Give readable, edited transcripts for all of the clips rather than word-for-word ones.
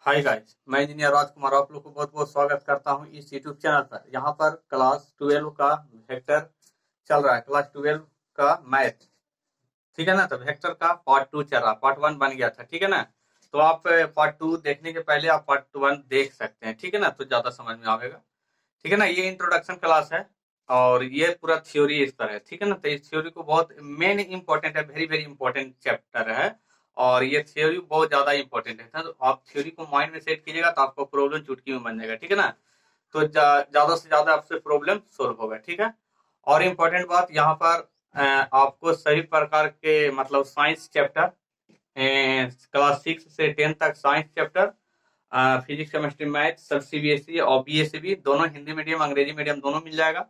Hi guys, मैं engineer राजकुमार आप लोग को बहुत बहुत स्वागत करता हूं इस यूट्यूब चैनल पर। यहाँ पर क्लास 12 का वेक्टर चल रहा है। क्लास 12 का मैथ, ठीक है ना। तो वेक्टर का पार्ट 2 चल रहा है। पार्ट 1 बन गया था, ठीक है ना। तो आप पार्ट 2 देखने के पहले आप पार्ट 1 देख सकते हैं, ठीक है ना। तो ज्यादा समझ में आएगा, ठीक है ना। ये इंट्रोडक्शन क्लास है और ये पूरा थ्योरी इस पर है, ठीक है ना। तो इस थ्योरी को बहुत मेन इंपॉर्टेंट है, वेरी वेरी इंपॉर्टेंट चैप्टर है और ये थ्योरी बहुत ज्यादा इंपॉर्टेंट है। तो आप थ्योरी को माइंड में सेट कीजिएगा तो आपको प्रॉब्लम चुटकी में बन जाएगा, ठीक है ना। तो ज्यादा से ज्यादा आपसे प्रॉब्लम सोल्व होगा, ठीक है। और इम्पोर्टेंट बात यहाँ पर आपको सभी प्रकार के मतलब साइंस चैप्टर क्लास 6 से 10 तक science chapter, physics chemistry math सब सीबीएसई और बीएसई दोनों, हिंदी मीडियम अंग्रेजी मीडियम दोनों मिल जाएगा।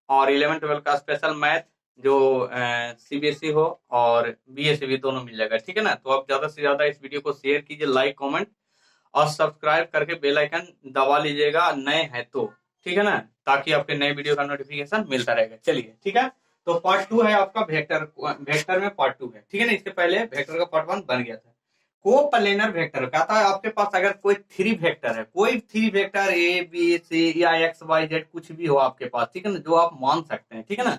और 11-12 का स्पेशल मैथ जो सीबीएसई हो और बीएसई दोनों मिल जाएगा, ठीक है ना। तो आप ज्यादा से ज्यादा इस वीडियो को शेयर कीजिए, लाइक कमेंट और सब्सक्राइब करके बेल आइकन दबा लीजिएगा नए हैं तो, ठीक है ना, ताकि आपके नए वीडियो का नोटिफिकेशन मिलता रहेगा। चलिए, ठीक है। तो पार्ट 2 है आपका वेक्टर। वेक्टर में पार्ट 2 है, ठीक है ना। इसके पहले वेक्टर का पार्ट 1 बन गया था। कोप्लेनर वेक्टर कहता है आपके पास अगर कोई थ्री वेक्टर है, कोई थ्री वेक्टर ए बी सी या एक्स वाई जेड कुछ भी हो आपके पास, ठीक है ना, जो आप मान सकते हैं, ठीक है ना।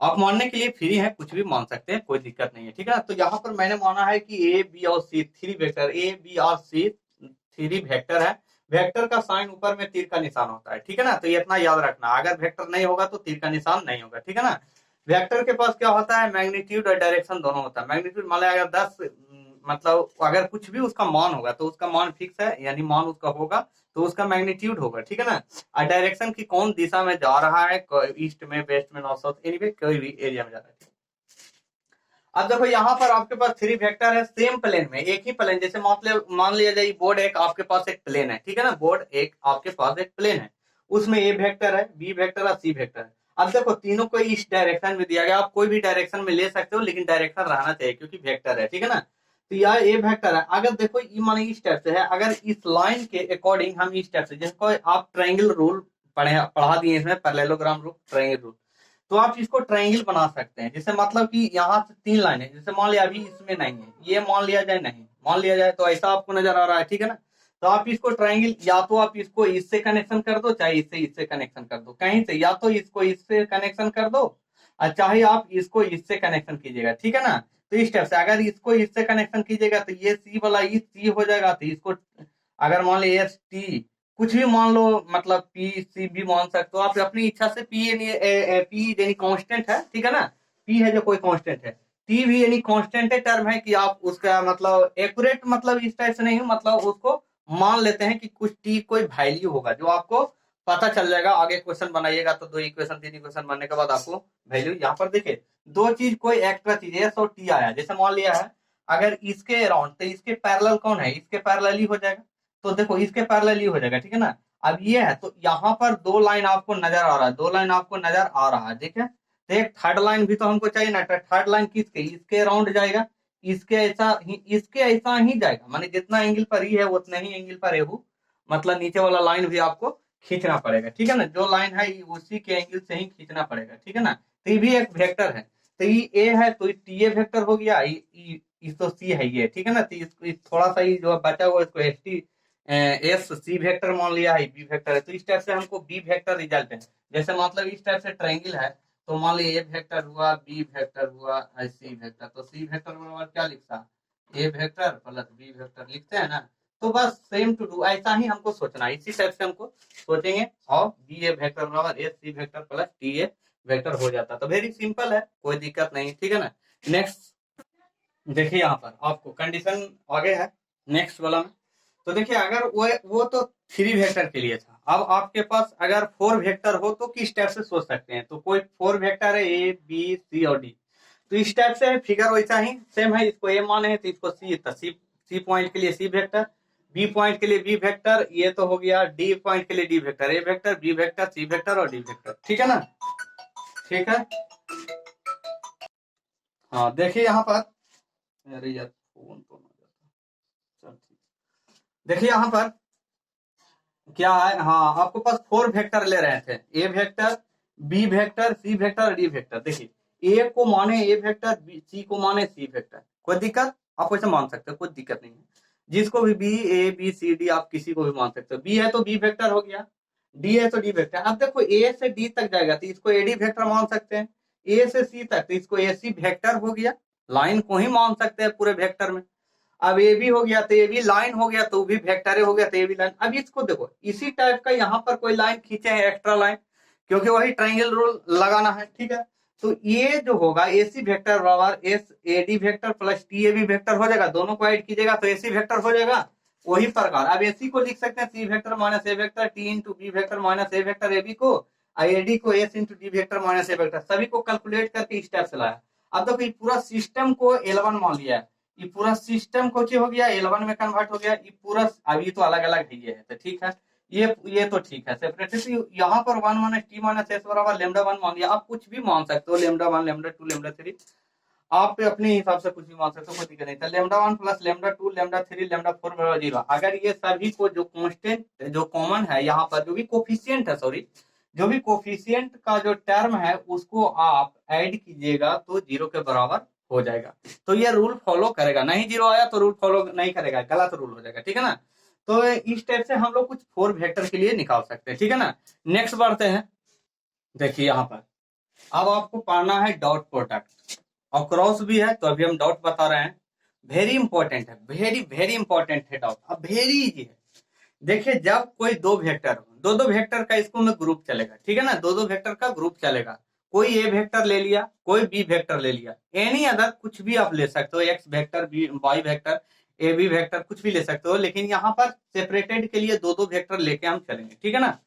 आप मानने के लिए फ्री है, कुछ भी मान सकते हैं, कोई दिक्कत नहीं है, ठीक है ना। तो यहाँ पर मैंने माना है कि ए बी और सी थ्री वेक्टर, ए बी और सी थ्री वेक्टर है। वेक्टर का साइन ऊपर में तीर का निशान होता है, ठीक है ना। तो ये इतना याद रखना, अगर वेक्टर नहीं होगा तो तीर का निशान नहीं होगा, ठीक है ना। वेक्टर के पास क्या होता है, मैग्नीट्यूड और डायरेक्शन दोनों होता है। मैग्नीट्यूड मान लिया अगर 10, मतलब अगर कुछ भी उसका मान होगा तो उसका मान फिक्स है, यानी मान उसका होगा तो उसका मैग्नीट्यूड होगा, ठीक है ना। और डायरेक्शन की कौन दिशा में जा रहा है, ईस्ट में, वेस्ट में, नॉर्थ साउथ, एनीवे कोई भी एरिया में जा रहा है। अब देखो यहाँ पर आपके पास थ्री वेक्टर है सेम प्लेन में, एक ही प्लेन। जैसे मान लिया जाए बोर्ड एक आपके पास एक प्लेन है, ठीक है ना। बोर्ड एक आपके पास एक प्लेन है, उसमें ए वेक्टर है, बी वेक्टर है, सी वेक्टर है। अब देखो तीनों को इस डायरेक्शन में दिया गया, आप कोई भी डायरेक्शन में ले सकते हो लेकिन डायरेक्शन रहना चाहिए क्योंकि वेक्टर है, ठीक है ना। तो यह ए वेक्टर है। अगर देखो ये माने इस टाइप से है, अगर इस लाइन के अकॉर्डिंग हम इस टाइप से, जिसको आप ट्रायंगल रूल पढ़ा दिए इसमें, पैरेललोग्राम रूल, ट्रायंगल रूल, तो आप इसको ट्रायंगल बना सकते हैं। जैसे मतलब कि यहाँ से तीन लाइन है, जैसे मान लिया अभी इसमें नहीं है, ये मान लिया जाए नहीं, मान लिया जाए तो ऐसा आपको नजर आ रहा है, ठीक है ना। तो आप इसको ट्रायंगल, या तो आप इसको इससे कनेक्शन कर दो, चाहे इससे कनेक्शन कर दो, कहीं से, या तो इसको इससे कनेक्शन कर दो और चाहे आप इसको इससे कनेक्शन कीजिएगा, ठीक है ना। तो इस टाइप से अगर इसको इससे कनेक्शन कीजिएगा तो ये सी वाला ये सी हो जाएगा। तो इसको अगर मान लीजिए एस टी कुछ भी मान लो, मतलब पी सी भी मान सकते हो आप अपनी इच्छा से। पी पी यानी कांस्टेंट है, ठीक है ना। पी है जो कोई कांस्टेंट है, टी भी यानी कांस्टेंट है टर्म है कि आप उसका मतलब एक्यूरेट, मतलब इस टाइप से नहीं, मतलब उसको मान लेते हैं कि कुछ टी कोई वैल्यू होगा जो आपको पता चल जाएगा। आगे क्वेश्चन बनाइएगा तो दो इक्वेशन तीन इक्वेशन बनने के बाद आपको वैल्यू यहाँ पर देखिए, दो चीज कोई एक्स्ट्रा चीज है, एस और टी आया। जैसे मान लिया है अगर इसके अराउंड, तो इसके पैरेलल कौन है, इसके पैरेलल ही हो जाएगा। तो देखो इसके पैरेलल ही हो जाएगा, ठीक है ना। अब ये है तो यहाँ पर दो लाइन आपको नजर आ रहा है, दो लाइन आपको नजर आ रहा है, देखिए। तो एक थर्ड लाइन भी तो हमको चाहिए ना। थर्ड लाइन किसके, इसके अराउंड जाएगा, इसके ऐसा ही जाएगा, माने जितना एंगल पर ही है उतना ही एंगल पर एहू, मतलब नीचे वाला लाइन भी आपको खींचना पड़ेगा, ठीक है ना। जो लाइन है उसी के एंगल से ही खींचना पड़ेगा, ठीक है ना। तो ये भी एक वेक्टर है। तो ये ए है तो टी ए वेक्टर हो गया, इस तो सी है ये, ठीक है ना। तो थोड़ा सा ही जो बचा हुआ इसको s t s c vector मान लिया है, बी वेक्टर है। तो इस टाइप से हमको बी वेक्टर रिजल्ट है। जैसे मतलब इस टाइप से ट्रायंगल है तो मान लीजिए ए वेक्टर हुआ, बी वेक्टर हुआ, सी वेक्टर। तो सी वेक्टर बराबर क्या लिखता, ए वेक्टर प्लस बी वेक्टर लिखते हैं ना। तो बस सेम टू डू ऐसा ही हमको सोचना है, इसी टाइप से हमको सोचेंगे और बी ए वेक्टर बराबर A C vector plus T A vector हो जाता। तो वेरी सिंपल है, कोई दिक्कत नहीं, ठीक है ना। नेक्स्ट देखिए यहाँ पर आपको कंडीशन आगे है नेक्स्ट वाला में। तो देखिए अगर वो तो थ्री वेक्टर के लिए था। अब आपके पास अगर फोर वेक्टर हो तो किस टाइप से सोच सकते हैं। तो कोई फोर वेक्टर है ए बी सी और डी, तो इस टाइप से फिगर वैसा ही सेम है। इसको ए माने है तो इसको सी, तो सी पॉइंट के लिए सी वेक्टर, बी पॉइंट के लिए बी वेक्टर, ये तो हो गया। डी पॉइंट के लिए डी वेक्टर, ए vector, B vector, C vector और डी वेक्टर, ठीक है ना। ठीक है, हाँ देखिए यहाँ पर, अरे यार फोन तो ना जाता। चल ठीक, देखिए यहाँ पर क्या है, हाँ आपके पास फोर वेक्टर ले रहे थे, ए vector, B vector, C vector, D vector. देखिए ए को माने ए वेक्टर, सी को माने सी वेक्टर, कोई दिक्कत, आप वैसे मान सकते हो, कोई दिक्कत नहीं है। जिसको भी b, a b c d आप किसी को भी मान सकते हो। बी है तो बी वेक्टर हो गया, डी है तो डी वेक्टर। अब देखो ए से डी तक जाएगा तो इसको एडी वेक्टर मान सकते हैं, ए से सी तक तो इसको एसी वेक्टर हो गया, लाइन को ही मान सकते हैं पूरे वेक्टर में। अब ए बी हो गया तो ए बी लाइन हो गया, तो भी वेक्टर हो गया तो ए बी लाइन। अब इसको देखो इसी टाइप का यहाँ पर कोई लाइन खींचे हैं एक्स्ट्रा लाइन, क्योंकि वही ट्राइंगल रूल लगाना है, ठीक है। तो ये जो होगा एसी वेक्टर बराबर s a d vector plus T a b vector हो जाएगा, दोनों को ऐड कीजिएगा तो एसी वेक्टर हो जाएगा। वही प्रकार अब एसी को लिख सकते हैं C vector minus A vector, T into B vector minus A vector A B को, एडी को S into D vector minus A vector, सभी को कैलकुलेट करके स्टेप से लाया। अब देखो ये पूरा सिस्टम को L1 मान लिया है, ये पूरा सिस्टम को हो गया L1 में कन्वर्ट हो गया, ये पूरा अभी तो अलग अलग है तो ठीक है, ये तो ठीक है सेपरेटली। यहाँ पर 1 माइनस टी माइनस एस बराबर लेमडा 1 मान लिया, आप कुछ भी मान सकते हो, लेमडा 1 लेमडा 2 लेमडा 3, आप अपने हिसाब से कुछ भी मान सकते हो, कोई दिक्कत नहीं। तो lambda 1 plus lambda 2 lambda 3 lambda 4 बराबर 0। अगर ये सभी को जो कांस्टेंट जो कॉमन है यहाँ पर जो भी कोफिशिएंट है, सॉरी जो भी कोफिशिएंट का जो टर्म है उसको आप ऐड कीजिएगा तो 0 के बराबर हो जाएगा। तो ये रूल फॉलो करेगा, नहीं 0 आया तो रूल फॉलो नहीं करेगा, गलत रूल हो जाएगा, ठीक है ना। तो इस टाइप से हम लोग कुछ 4 वेक्टर के लिए निकाल सकते हैं, ठीक है ना। नेक्स्ट बढ़ते हैं, देखिए यहाँ पर अब आपको पढ़ना है डॉट प्रोडक्ट, और क्रॉस भी है तो अभी हम डॉट बता रहे हैं। वेरी इंपॉर्टेंट है, वेरी वेरी इंपॉर्टेंट है डॉट, अब वेरी इजी है। देखिए जब कोई दो वेक्टर हो, दो वेक्टर का इसको में ग्रुप चलेगा, ठीक है ना, दो वेक्टर का ग्रुप चलेगा। कोई ए वेक्टर ले लिया, कोई बी वेक्टर ले लिया, एनी अदर कुछ भी आप ले सकते हो, x vector b y vector ए बी वेक्टर कुछ भी ले सकते हो, लेकिन यहाँ पर सेपरेटेड के लिए दो वेक्टर लेके हम चलेंगे, ठीक है ना।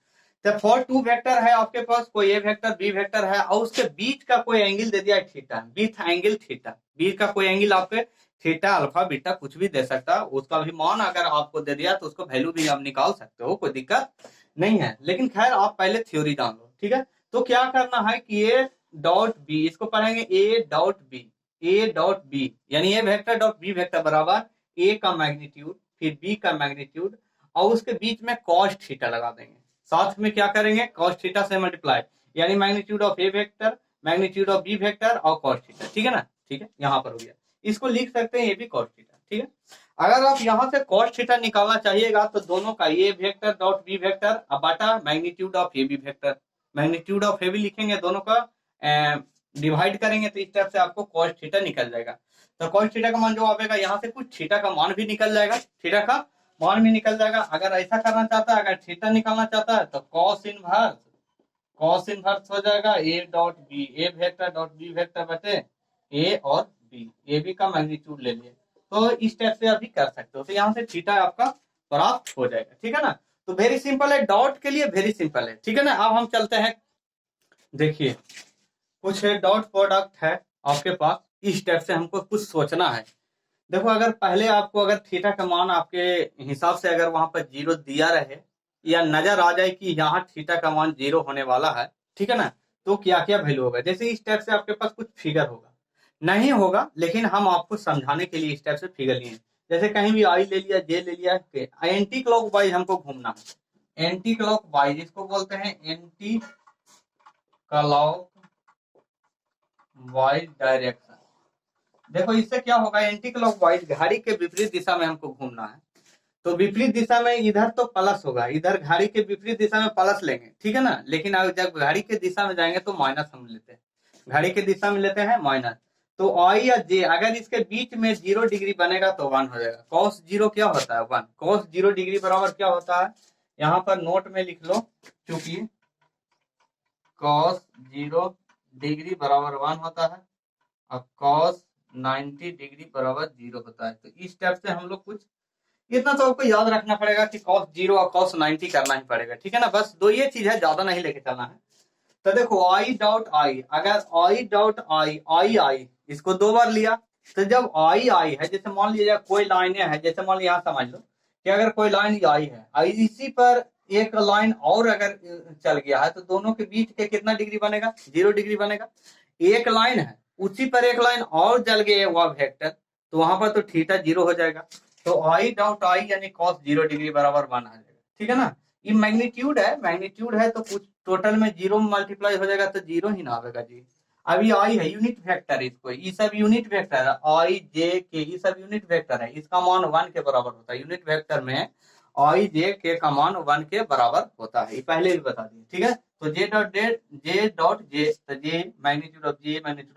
तो फॉर 2 वेक्टर है आपके पास, कोई ए वेक्टर बी वेक्टर है और उसके बीच का कोई एंगल दे दिया थीटा, बीच एंगल थीटा, बीच का कोई एंगल आपके थीटा अल्फा बीटा कुछ भी दे सकता है, उसका भी मान अगर आपको दे दिया तो उसको वैल्यू भी आप निकाल सकते हो, कोई दिक्कत नहीं है। लेकिन खैर आप पहले थ्योरी जान लो, ठीक है। तो क्या करना है कि ए डॉट बी, इसको पढ़ेंगे a dot b, a dot b यानी a vector dot b vector बराबर ए का मैग्नीट्यूड फिर बी का मैग्नीट्यूड और उसके बीच में कॉस थीटा लगा देंगे, साथ में क्या करेंगे कॉस थीटा से मल्टीप्लाई, यानी magnitude of a vector magnitude of b vector और कॉस थीटा, ठीक है ना, ठीक है। यहाँ पर हो गया, इसको लिख सकते हैं ए बी कॉस थीटा, ठीक है। अगर आप यहाँ से कॉस थीटा निकालना चाहिएगा तो दोनों का a vector dot b vector बटा magnitude of a b vector, magnitude of a b लिखेंगे, दोनों का डिवाइड करेंगे तो इस तरफ से आपको कॉस थीटा निकल जाएगा। तो कॉस थीटा का मान जो आएगा यहाँ से कुछ थीटा का मान भी निकल जाएगा, थीटा का मान भी निकल जाएगा। अगर ऐसा करना चाहता है, अगर थीटा निकालना चाहता है तो कॉस इनवर्स हो जाएगा a dot b, A vector dot b vector बटे ए और बी, ए बी का मैग्नीट्यूड ले लिए, तो इस टाइप से अभी कर सकते हो। तो यहाँ से थीटा आपका प्राप्त हो जाएगा, ठीक है ना। तो वेरी सिंपल है, डॉट के लिए वेरी सिंपल है, ठीक है ना। अब हम चलते हैं, देखिए कुछ डॉट प्रोडक्ट है आपके पास, इस टाइप से हमको कुछ सोचना है। देखो अगर पहले आपको अगर थीटा का मान आपके हिसाब से अगर वहां पर 0 दिया रहे या नजर आ जाए कि यहाँ थीटा का मान 0 होने वाला है, ठीक है ना, तो क्या क्या वैल्यू होगा। जैसे इस टाइप से आपके पास कुछ फिगर होगा, नहीं होगा लेकिन हम आपको समझाने के लिए इस टाइप से फिगर लिए। जैसे कहीं भी आई ले लिया, जे ले लिया, एंटी क्लॉक वाइज हमको घूमना है, एंटी क्लॉक वाइज इसको बोलते हैं एंटी क्लॉक वाइज डायरेक्शन। देखो इससे क्या होगा, एंटी क्लॉक वाइज घड़ी के विपरीत दिशा में हमको घूमना है, तो विपरीत दिशा में इधर तो प्लस होगा, इधर घड़ी के विपरीत दिशा में प्लस लेंगे, ठीक है ना। लेकिन जब घड़ी के दिशा में जाएंगे तो माइनस हम लेते हैं, घड़ी के दिशा में लेते हैं माइनस। तो आई या जे अगर इसके बीच में 0 डिग्री बनेगा तो 1 हो जाएगा। कॉस 0 क्या होता है 1, कॉस 0 डिग्री बराबर क्या होता है, यहाँ पर नोट में लिख लो, क्योंकि कॉस 0 डिग्री बराबर 1 होता है और कॉस 90 डिग्री बराबर 0 होता है। तो इस टाइप से हम लोग कुछ इतना तो आपको याद रखना पड़ेगा कि cos 0 और cos 90 करना ही पड़ेगा, ठीक है ना। बस दो ये चीज है, ज्यादा नहीं लेके चलना है। तो देखो आई डॉट आई, अगर आई डॉट आई इसको 2 बार लिया, तो जब आई है, जैसे मान लीजिए कोई लाइनें है, जैसे मान लीजिए यहाँ समझ लो कि अगर कोई लाइन आई है, आई इसी पर एक लाइन और अगर चल गया है तो दोनों के बीच के कितना डिग्री बनेगा, 0 डिग्री बनेगा। एक लाइन है उसी पर एक लाइन और चल गया वह वेक्टर, तो वहां पर तो थीटा 0 हो जाएगा। तो आई डॉट आई यानी कॉस 0 डिग्री बराबर 1 आ जाएगा, ठीक है ना। ये मैग्नीट्यूड है तो कुछ टोटल में 0 मल्टीप्लाई हो जाएगा तो 0 ही ना आएगा जी। अब ये आई है यूनिट वेक्टर, इसको ये सब यूनिट वेक्टर है, आई जे के ये सब यूनिट वेक्टर है, इसका मान 1 के बराबर होता है। यूनिट वेक्टर में आई जे के का मान 1 के बराबर होता है, ये पहले भी बता दिए, ठीक है। तो जे तो J magnitude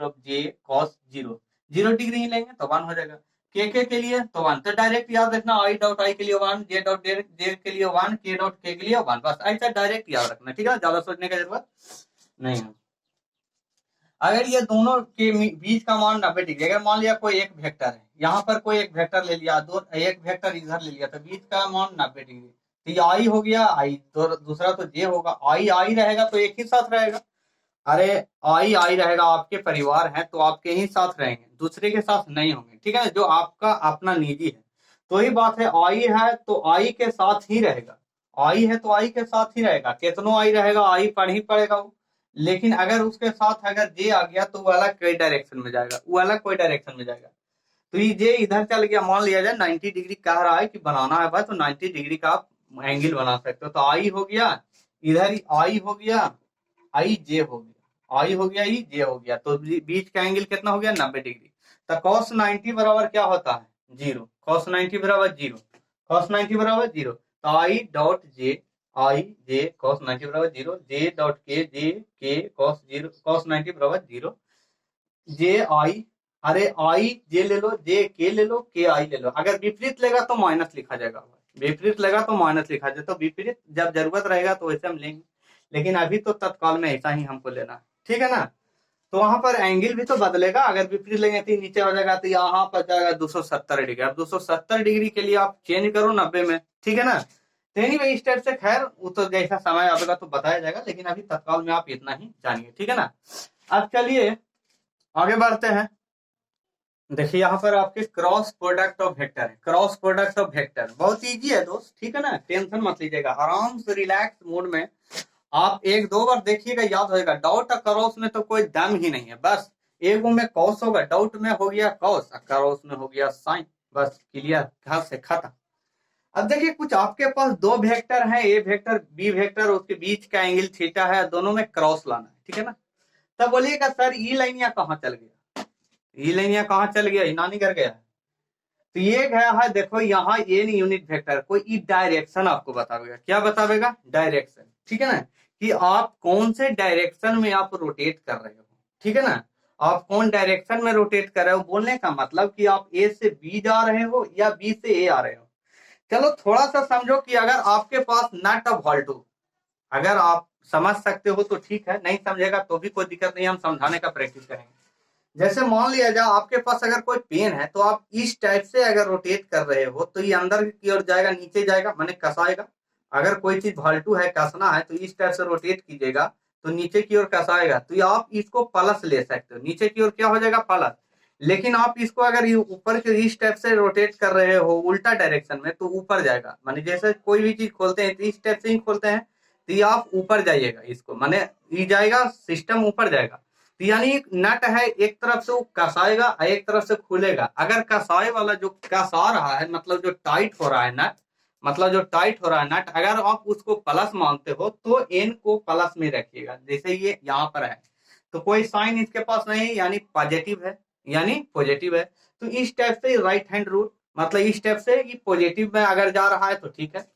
of J cos 0 degree ही लेंगे तो 1 हो जाएगा। के लिए तो 1, तो डायरेक्ट याद रखना आई डॉट आई के लिए 1, जे डॉट जे के लिए 1, के डॉट के लिए 1, बस ऐसा डायरेक्ट याद रखना, ठीक है, ज्यादा सोचने की जरूरत नहीं है। अगर ये दोनों के बीच का मान 90 डिग्री, अगर मान लिया कोई एक वेक्टर है, यहाँ पर कोई एक वेक्टर ले लिया, दो एक वेक्टर इधर ले लिया, तो बीच का मान 90 डिग्री, तो ये आई हो गया, आई तो दूसरा तो जे होगा, आई आई रहेगा तो एक ही साथ रहेगा। अरे आई आई रहेगा, आपके परिवार है तो आपके ही साथ रहेंगे, दूसरे के साथ नहीं होंगे, ठीक है, जो आपका अपना निजी है। तो ही बात है, आई है तो आई के साथ ही रहेगा, आई है तो आई के साथ ही रहेगा, कितनों आई रहेगा आई पढ़ ही पड़ेगा वो। लेकिन अगर उसके साथ अगर जे आ गया तो वो अलग कोई डायरेक्शन में जाएगा, वो अलग कोई डायरेक्शन में जाएगा। तो ये जे इधर चल गया, मान लिया जाए 90 डिग्री कह रहा है कि बनाना है भाई, तो 90 डिग्री का आप एंगल बना सकते हो। तो आई हो गया, इधर आई हो गया, आई जे हो गया, आई हो गया, ई जे हो गया, तो बीच का एंगल कितना हो गया 90 डिग्री। तो cos 90 बराबर क्या होता है 0, cos 90 बराबर 0, cos 90 बराबर 0, तो I dot J, I J cos 90 बराबर 0, जे डॉट के जे के cos 0, cos 90 बराबर 0, जे आई, अरे आई जे ले लो, जे के ले लो, के आई ले लो। अगर विपरीत लेगा तो माइनस लिखा जाएगा, विपरीत लेगा तो माइनस लिखा जाए, तो विपरीत जब जरूरत रहेगा तो वैसे हम लेंगे, लेकिन अभी तो तत्काल में ऐसा ही हमको लेना है, ठीक है ना। तो वहां पर एंगल भी तो बदलेगा, अगर विपरीत लेंगे तो नीचे हो जाएगा, तो यहाँ पर जाएगा 270 डिग्री। अब 270 डिग्री के लिए आप चेंज करो 90 में, ठीक है ना। तो एनीवे इस टाइप से, खैर वो तो जैसा समय आएगा तो बताया जाएगा, लेकिन अभी तत्काल में आप इतना ही जानिए, ठीक है ना। अब चलिए आगे बढ़ते हैं। देखिए यहाँ पर आपके क्रॉस प्रोडक्ट ऑफ वेक्टर है, क्रॉस प्रोडक्ट ऑफ वेक्टर बहुत इजी है दोस्त, ठीक है ना, टेंशन मत लीजिएगा, आराम से रिलैक्स मूड में आप एक दो बार देखिएगा, याद होगा। डॉट और क्रॉस में तो कोई दम ही नहीं है, बस एक में कॉस होगा, डाउट में हो गया कॉस, क्रॉस में हो गया साइन, बस क्लियर, घर से खत्म। अब देखिए कुछ आपके पास दो वेक्टर हैं, ए वेक्टर बी वेक्टर, उसके बीच का एंगल थीटा है, दोनों में क्रॉस लाना है, ठीक है ना। तब बोलिएगा सर ई लाइन या कहाँ चल गया, ई लाइन या कहाँ चल गया, नानी कर गया। तो ये गया है, देखो यहाँ एन यूनिट वेक्टर, कोई ई डायरेक्शन आपको बतावेगा, क्या बतावेगा, डायरेक्शन, ठीक है ना, कि आप कौन से डायरेक्शन में आप रोटेट कर रहे हो, ठीक है ना, आप कौन डायरेक्शन में रोटेट कर रहे हो, बोलने का मतलब कि आप ए से बी जा रहे हो या बी से ए आ रहे हो। चलो थोड़ा सा समझो कि अगर आपके पास नट और बोल्ट हो, अगर आप समझ सकते हो तो ठीक है, नहीं समझेगा तो भी कोई दिक्कत नहीं, हम समझाने का प्रैक्टिस करेंगे। जैसे मान लिया जाए आपके पास अगर कोई पेन है, तो आप इस टाइप से अगर रोटेट कर रहे हो तो ये अंदर की ओर जाएगा, नीचे जाएगा, माने कसाएगा। अगर कोई चीज भाल्टू है, कसना है, तो इस टाइप से रोटेट कीजिएगा तो नीचे की ओर कसाएगा, तो आप इसको प्लस ले सकते हो, नीचे की ओर क्या हो जाएगा प्लस। लेकिन आप इसको अगर ऊपर के इस टाइप से रोटेट कर रहे हो उल्टा डायरेक्शन में, तो ऊपर जाएगा, माने जैसे कोई भी चीज खोलते हैं तो इस टाइप से ही खोलते हैं, तो ये आप ऊपर जाइएगा, इसको माने ये जाएगा, सिस्टम ऊपर जाएगा। तो यानी नट है, एक तरफ से वो कसाएगा, एक तरफ से खुलेगा। अगर कसाए वाला जो कसा रहा है, मतलब जो टाइट हो रहा है नट, मतलब जो टाइट हो रहा है नट, अगर आप उसको प्लस मानते हो तो एन को प्लस में रखिएगा, जैसे ये यहाँ पर है, तो कोई साइन इसके पास नहीं, यानी पॉजिटिव है, यानी पॉजिटिव है। तो इस टाइप से राइट हैंड रूल, मतलब इस टाइप से ये पॉजिटिव में अगर जा रहा है तो ठीक है,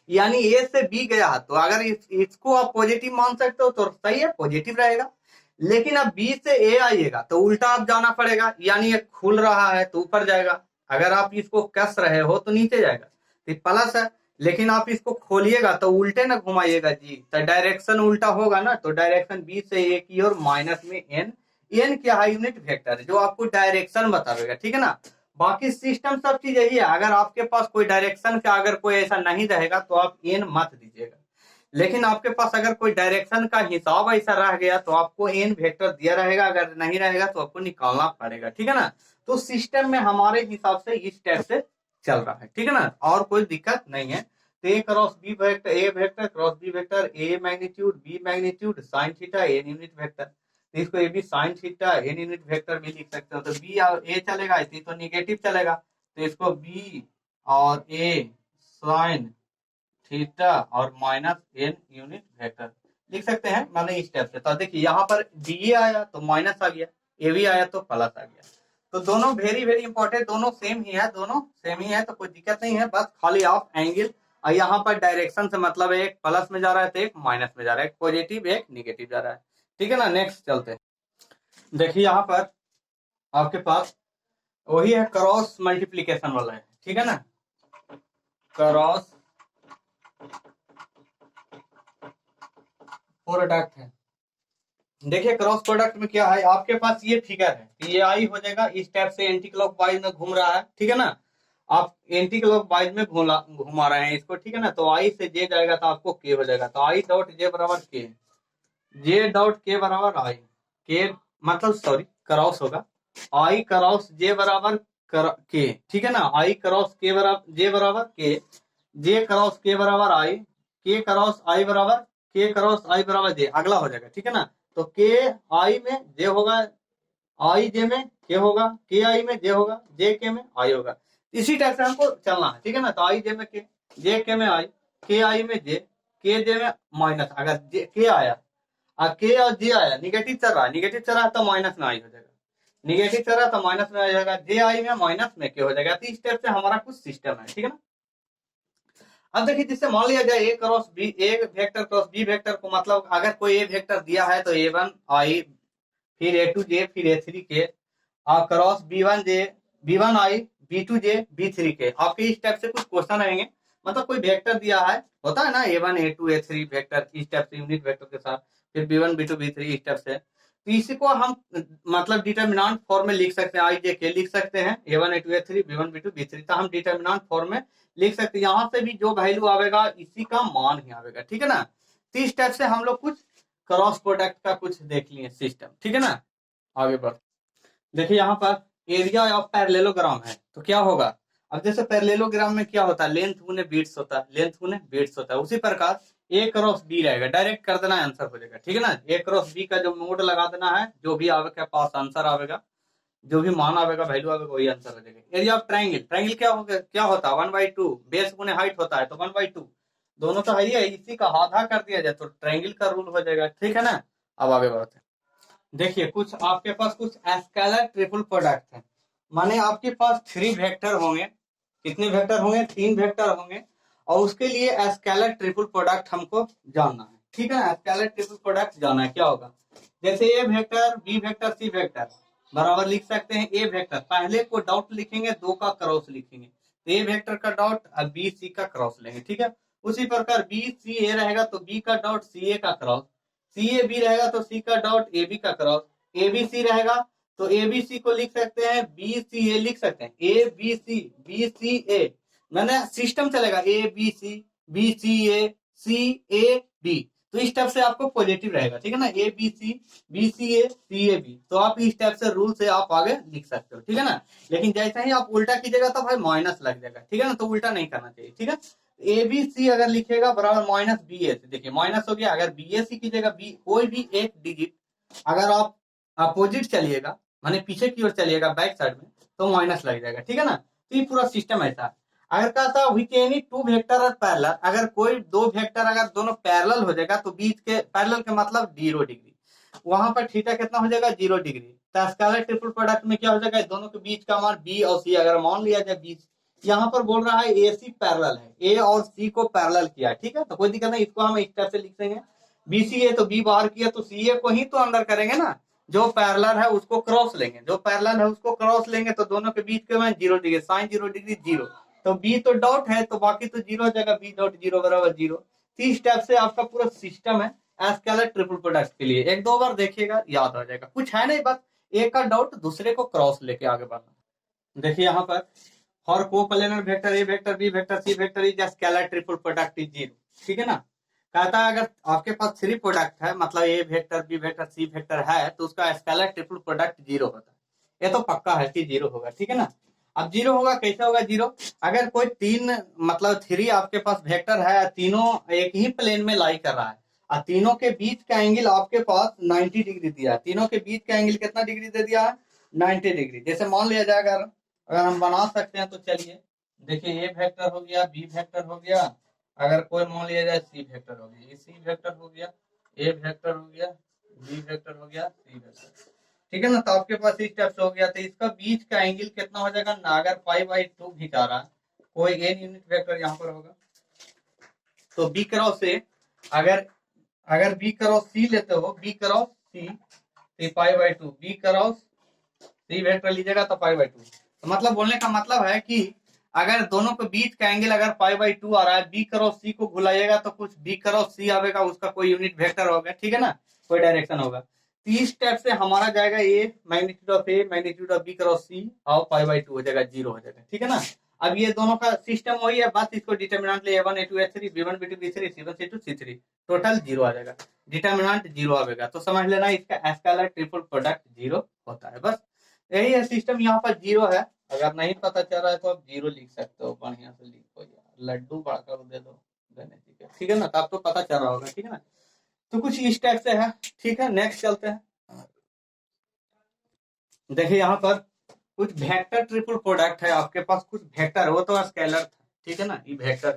यानी ए से बी गया, तो अगर इसको आप पॉजिटिव मान सकते हो तो सही है, पॉजिटिव रहेगा। लेकिन अब बी से ए आइएगा तो उल्टा आप जाना पड़ेगा, यानी ये खुल रहा है तो ऊपर जाएगा, अगर आप इसको कस रहे हो तो नीचे जाएगा, तो प्लस है। लेकिन आप इसको खोलिएगा तो उल्टे ना घुमाइएगा जी, तो डायरेक्शन उल्टा होगा ना, तो डायरेक्शन बी से ए की और माइनस में एन, एन क्या है यूनिट वेक्टर जो आपको डायरेक्शन बताएगा, ठीक है ना। बाकी सिस्टम सब चीज यही है, अगर आपके पास कोई डायरेक्शन का अगर कोई ऐसा नहीं रहेगा तो आप एन मत दीजिएगा, लेकिन आपके पास अगर कोई डायरेक्शन का हिसाब ऐसा रह गया तो आपको एन वेक्टर दिया रहेगा, अगर नहीं रहेगा तो आपको निकालना पड़ेगा, ठीक है ना। तो सिस्टम में हमारे हिसाब से इस टाइप से चल रहा है, ठीक है ना, और कोई दिक्कत नहीं है। तो A cross B vector, A vector cross B vector, A magnitude B magnitude sine theta N unit vector, तो इसको A B sine theta N unit vector भी लिख सकते हो। तो बी और ए चलेगा, इसी तो निगेटिव चलेगा, तो इसको बी और ए साइन थीटा और माइनस एन यूनिट वेक्टर, लिख सकते हैं, माने इस टाइप से। तो देखिए यहाँ पर बी आया तो माइनस आ गया, ए बी आया तो प्लस आ गया। तो दोनों वेरी वेरी इंपॉर्टेंट, दोनों सेम ही है, दोनों सेम ही है, तो कोई दिक्कत नहीं है, बस खाली आप एंगल और यहाँ पर डायरेक्शन से मतलब एक प्लस में जा रहा है तो एक माइनस में जा रहा है, एक पॉजिटिव एक निगेटिव जा रहा है। ठीक है ना, नेक्स्ट चलते हैं। देखिए यहाँ पर आपके पास वही है, क्रॉस मल्टीप्लीकेशन वाला है। ठीक है ना, क्रॉस प्रोडक्ट है। देखिए क्रॉस प्रोडक्ट में क्या है, आपके पास ये फिगर है, ये आई हो जाएगा इस टाइप से, एंटी क्लॉकवाइज में घूम रहा है। ठीक है ना, आप एंटी क्लॉकवाइज में घुमा रहे हैं इसको। ठीक है ना, तो आई से जे जाएगा तो आपको के हो जाएगा, तो आई डॉट जे बराबर के, जे डॉट के बराबर आई के, मतलब सॉरी क्रॉस होगा, आई क्रॉस जे बराबर के। ठीक है ना, आई क्रॉस के बराबर जे बराबर के, जे क्रॉस के बराबर आई, के क्रॉस आई बराबर के क्रॉस आई बराबर जे, अगला हो जाएगा। ठीक है ना, तो के आई में जे होगा, आई जे में के होगा, के आई में जे होगा, जे के में आई होगा। इसी टाइप से हमको चलना है। ठीक है ना, तो आई जे में के, जे के में आई, के आई में जे, के जे में माइनस। अगर जे के आया और के और जे आया, निगेटिव चल रहा है, निगेटिव चल रहा है तो माइनस में आई हो जाएगा, निगेटिव चल रहा है तो माइनस में आ जाएगा, जे आई में माइनस में के हो जाएगा। तो इस टाइप से हमारा कुछ सिस्टम है। ठीक है ना, अब देखिए जिससे मान लिया जाए ए क्रॉस बी, ए वेक्टर क्रॉस बी वेक्टर को, मतलब अगर कोई ए वेक्टर दिया है तो ए वन आई, फिर ए टू जे, फिर ए थ्री के, और cross b one j, b one i, b two j, b three k. आपके इस टाइप से कुछ क्वेश्चन रहेंगे, मतलब कोई वेक्टर दिया है, होता है ना A one A two A three vector, इस टाइप से यूनिट वेक्टर के साथ, फिर B one B two B three इस टाइप से। तो इसी को हम मतलब डिटर्मिनेंट फॉर्म में लिख सकते हैं, आई जे के लिख सकते हैं, A one A two A three, B one B two B three, तो हम डिटर्मिनेंट फॉर्म में लिख सकते हैं। यहाँ से भी जो वैल्यू आवेगा इसी का मान ही आवेगा। ठीक है ना, तो इस टाइप से हम लोग कुछ क्रॉस प्रोडक्ट का कुछ देख लिए सिस्टम। ठीक है ना, आगे बढ़। देखिए यहाँ पर एरिया ऑफ पैरेललोग्राम है, तो क्या होगा, अब जैसे पैरेललोग्राम में क्या होता है, लेंथ गुने बीट्स होता है, लेंथ गुने बीट्स होता है, उसी प्रकार ए क्रॉस बी रहेगा, डायरेक्ट कर देना आंसर हो जाएगा। ठीक है ना, ए क्रॉस बी का जो नोड लगा देना है, जो भी आपके पास आंसर आवेगा, जो भी मान आवेगा, वैल्यू आवेगा, वही आंसर हो जाएगा। एरिया ऑफ ट्राइंगल, ट्राइंगल क्या होगा, क्या होता है, 1/2 बेस गुने हाइट होता है, तो 1/2 दोनों तो है ही है, इसी का आधा कर दिया जाए तो ट्राइंगल का रूल हो जाएगा। ठीक है ना, अब आगे बढ़ते हैं। देखिए कुछ आपके पास कुछ स्केलर ट्रिपल प्रोडक्ट है, माने आपके पास 3 वेक्टर होंगे, कितने वेक्टर होंगे, 3 वेक्टर होंगे, और उसके लिए स्केलर ट्रिपल प्रोडक्ट हमको जानना है। ठीक है ना, स्केलर ट्रिपल प्रोडक्ट जानना है, क्या होगा, जैसे A vector B vector C vector बराबर लिख सकते हैं, ए वेक्टर पहले को डॉट लिखेंगे, 2 का क्रॉस लिखेंगे, तो ए वेक्टर का डॉट और बी सी का क्रॉस लेंगे। ठीक है, उसी प्रकार बी सी ए रहेगा तो बी का डॉट सी ए का क्रॉस, सी ए बी रहेगा तो सी का डॉट ए बी का क्रॉस, ए बी सी रहेगा तो ए बी सी को लिख सकते हैं बी सी ए लिख सकते हैं, ए बी सी ए, मैंने सिस्टम चलेगा ए बी सी ए बी, तो इस टाइप से आपको पॉजिटिव रहेगा। ठीक है ना, ए b C A C A B, तो आप इस टाइप से रूल से आप आगे लिख सकते हो। ठीक है ना, लेकिन जैसे ही आप उल्टा कीजिएगा तो भाई माइनस लग जाएगा। ठीक है ना, तो उल्टा नहीं करना चाहिए। ठीक है, ए बी सी अगर लिखेगा बराबर माइनस बी ए सी, देखिए माइनस हो गया, अगर बी ए सी कीजिएगा, बी कोई भी एक डिजिट अगर आप अपोजिट चलिएगा, माने पीछे की ओर चलिएगा बैक साइड में, तो माइनस लग जाएगा। ठीक है ना, तो ये पूरा सिस्टम ऐसा है। अगर कहता which any 2 vector are parallel, अगर कोई 2 वेक्टर अगर दोनों पैरेलल हो जाएगा तो बीच के पैरेलल के मतलब 0 डिग्री, वहां पर थीटा कितना हो जाएगा 0 डिग्री, तो स्केलर ट्रिपल प्रोडक्ट में क्या हो जाएगा, दोनों के बीच का मान बी और सी अगर मान लिया जाए बीच, यहाँ पर बोल रहा है ए सी पैरेलल है, ए और सी को पैरेलल किया। ठीक है, तो कोई दिक्कत नहीं, इसको हम इस तरह से लिख देंगे, बी सी ए तो बी बाहर किया तो सी ए को ही तो अंदर करेंगे ना, जो पैरेलल है उसको क्रॉस लेंगे, जो पैरेलल है उसको क्रॉस लेंगे, तो दोनों के बीच के मान 0 डिग्री, साइन 0 डिग्री 0, तो बी तो डॉट है तो बाकी तो 0 हो जाएगा, बी डॉट 0 बराबर 0। इस स्टेप से आपका पूरा सिस्टम है स्केलर ट्रिपल प्रोडक्ट के लिए, एक दो बार देखिएगा याद आ जाएगा, कुछ है नहीं, बस एक का डॉट दूसरे को क्रॉस लेके आगे बढ़ना। देखिए यहाँ पर for coplanar vector A vector B vector C vector is scalar triple product is 0। ठीक है ना, कहता है अगर आपके पास 3 प्रोडक्ट है, मतलब A vector B vector C vector है, तो उसका स्केलर ट्रिपल प्रोडक्ट 0 होता है, ये तो पक्का है कि 0 होगा। ठीक है ना, अब 0 होगा, कैसे होगा 0, अगर कोई 3 मतलब 3 आपके पास वेक्टर है, तीनों एक ही प्लेन में लाई कर रहा है, और तीनों के बीच का एंगल आपके पास 90 डिग्री दिया है, तीनों के बीच का एंगल कितना डिग्री दे दिया है 90 डिग्री। जैसे मान लिया जाए अगर हम बना सकते हैं तो चलिए, देखिए ए वेक्टर हो गया, बी वेक्टर हो गया, अगर कोई मान लिया जाए सी वेक्टर हो गया, ये सी वेक्टर हो गया ए वेक्टर हो गया, बी वेक्टर हो गया, सी वेक्टर, ठीक है ना। तो आपके पास इस टाइप से हो गया। तो इसका बीच का एंगल कितना हो जाएगा ना, अगर 5/2 खिंचा रहा है, कोई एन यूनिट वेक्टर यहाँ पर होगा, तो बी क्रॉस ए, अगर अगर बी क्रॉस सी लेते हो, बी क्रॉस सी, तो 5/2, बी क्रॉस सी वेक्टर लीजिएगा तो 5/2। तो मतलब बोलने का मतलब है कि अगर दोनों के बीच का एंगल अगर 5/2 आ रहा है, बी क्रॉस सी को घुलाइएगा तो कुछ बी क्रॉस सी आएगा, उसका कोई यूनिट वेक्टर होगा, ठीक है ना, कोई डायरेक्शन होगा। तो इस स्टेप से हमारा जाएगा ए मैग्नीट्यूड ऑफ बी क्रॉस सी और 5/2 हो जाएगा, 0 हो जाएगा, ठीक है ना। अब ये दोनों का सिस्टम वही है, बस इसको डिटर्मिनेंट ले A1 A2 A3 B1 B2 B3 C1 C2 C3, total 0 आ जाएगा, डिटर्मिनेंट 0 आएगा। तो समझ लेना इसका स्केलर ट्रिपल प्रोडक्ट 0 होता है, बस यही है सिस्टम। यहाँ पर 0 है, अगर नहीं पता चल रहा है तो आप 0 लिख सकते हो, बढ़िया से लिखो यार, लड्डू बढ़कर दे दो गणेश जी के, ठीक है ना। तो आपको पता चल रहा होगा, ठीक है ना। तो कुछ इस टाइप से है, ठीक है। नेक्स्ट चलते हैं। देखिए यहाँ पर कुछ वेक्टर ट्रिपल प्रोडक्ट है, आपके पास कुछ वेक्टर, वो तो स्केलर था, ठीक है ना, ये वेक्टर।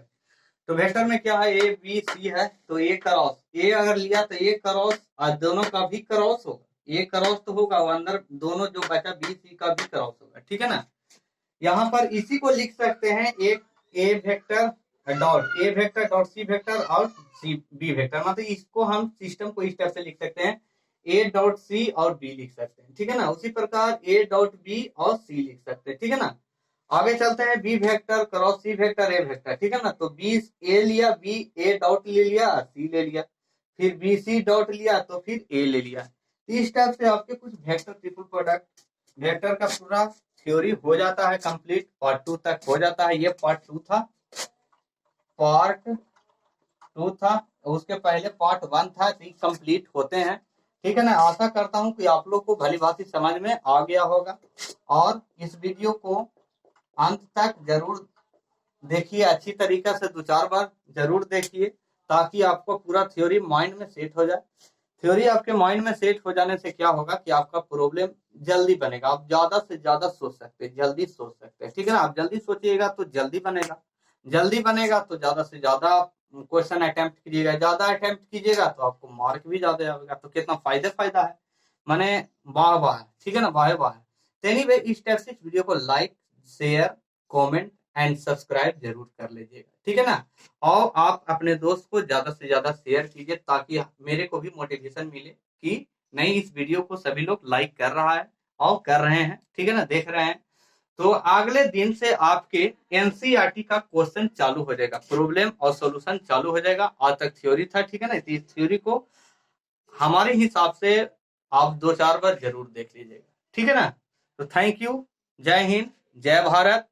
तो वेक्टर में क्या है, ए बी सी है, तो ए क्रॉस ए अगर लिया तो ए क्रॉस, और दोनों का भी क्रॉस होगा, ए क्रॉस तो होगा, वो अंदर दोनों जो बचा बी सी का भी क्रॉस होगा, ठीक है ना। यहाँ पर इसी को लिख सकते हैं एक ए वेक्टर डॉट सी वेक्टर और सी बी वेक्टर, मतलब इसको हम सिस्टम को इस तरह से लिख सकते हैं, ए डॉट सी और बी लिख सकते हैं, ठीक है ना। उसी प्रकार ए डॉट बी और सी लिख सकते हैं, ठीक है ना। आगे चलते हैं, b vector cross c vector ए वेक्टर, ठीक है ना। तो बी ए लिया, बी ए डॉट ले लिया, सी ले लिया, फिर बी सी डॉट लिया, तो फिर ए ले लिया। इस टाइप से आपके कुछ वेक्टर ट्रिपल प्रोडक्ट वेक्टर का पूरा थ्योरी हो जाता है कंप्लीट, पार्ट 2 तक हो जाता है। ये पार्ट 2 था, उसके पहले पार्ट 1 था, तो कंप्लीट होते हैं, ठीक है ना। आशा करता हूं कि आप लोग को भली भांति समझ में आ गया होगा, और इस वीडियो को अंत तक जरूर देखिए, अच्छी तरीका से 2-4 बार जरूर देखिए, ताकि आपको पूरा थ्योरी माइंड में सेट हो जाए। थ्योरी आपके माइंड में सेट हो जाने से क्या होगा कि आपका प्रॉब्लम जल्दी बनेगा, आप ज्यादा से ज्यादा सोच सकते हैं, जल्दी सोच सकते हैं, ठीक है ना। आप जल्दी सोचिएगा तो जल्दी बनेगा, जल्दी बनेगा तो ज्यादा से ज्यादा क्वेश्चन अटेम्प्ट कीजिएगा, ज्यादा अटेम्प्ट कीजिएगा तो आपको मार्क भी ज्यादा आएगा, तो कितना फायदा है, माने वाह वाह है, ठीक है ना, वाह वाह है। एनीवे, इस टाइप से इस वीडियो को like, share, comment and subscribe जरूर कर लीजिएगा, ठीक है ना। और आप अपने दोस्त को ज्यादा से ज्यादा शेयर कीजिए, ताकि मेरे को भी मोटिवेशन मिले कि नहीं, इस वीडियो को सभी लोग लाइक कर रहा है और कर रहे हैं, ठीक है ना, देख रहे हैं। तो अगले दिन से आपके एनसीईआरटी का क्वेश्चन चालू हो जाएगा, प्रॉब्लम और सॉल्यूशन चालू हो जाएगा। आज तक थ्योरी था, ठीक है ना। इस थ्योरी को हमारे हिसाब से आप 2-4 बार जरूर देख लीजिएगा, ठीक है ना। तो थैंक यू, जय हिंद, जय भारत।